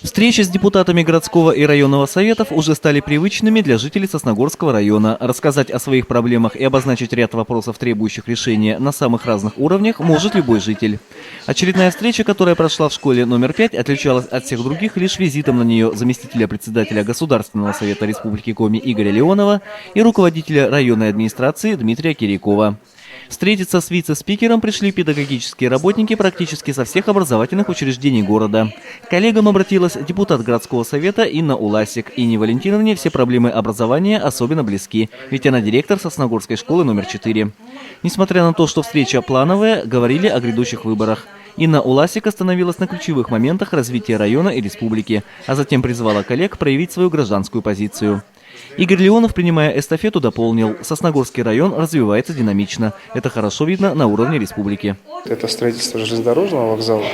Встречи с депутатами городского и районного советов уже стали привычными для жителей Сосногорского района. Рассказать о своих проблемах и обозначить ряд вопросов, требующих решения на самых разных уровнях, может любой житель. Очередная встреча, которая прошла в школе номер 5, отличалась от всех других лишь визитом на нее заместителя председателя Государственного совета Республики Коми Игоря Леонова и руководителя районной администрации Дмитрия Кирякова. Встретиться с вице-спикером пришли педагогические работники практически со всех образовательных учреждений города. К коллегам обратилась депутат городского совета Инна Уласик. Инне Валентиновне все проблемы образования особенно близки, ведь она директор Сосногорской школы номер 4. Несмотря на то, что встреча плановая, говорили о грядущих выборах. Инна Уласик остановилась на ключевых моментах развития района и республики, а затем призвала коллег проявить свою гражданскую позицию. Игорь Леонов, принимая эстафету, дополнил: Сосногорский район развивается динамично. Это хорошо видно на уровне республики. Это строительство железнодорожного вокзала.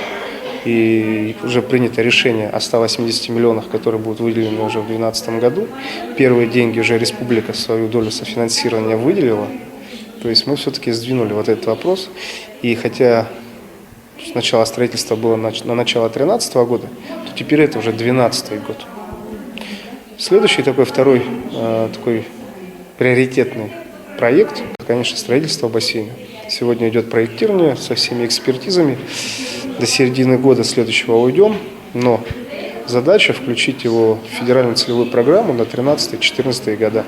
И уже принято решение о 180 миллионах, которые будут выделены уже в 2012 году. Первые деньги уже республика свою долю софинансирования выделила. То есть мы все-таки сдвинули вот этот вопрос. И хотя сначала строительство было на начало 2013 года, то теперь это уже 2012 год. Следующий второй приоритетный проект, конечно, строительство бассейна. Сегодня идет проектирование со всеми экспертизами. До середины года следующего уйдем, но задача включить его в федеральную целевую программу на 2013-2014 года.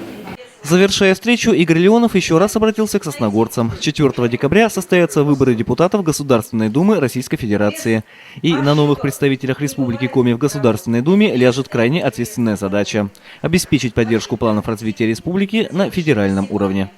Завершая встречу, Игорь Леонов еще раз обратился к сосногорцам. 4 декабря состоятся выборы депутатов Государственной Думы Российской Федерации. И на новых представителях Республики Коми в Государственной Думе ляжет крайне ответственная задача – обеспечить поддержку планов развития республики на федеральном уровне.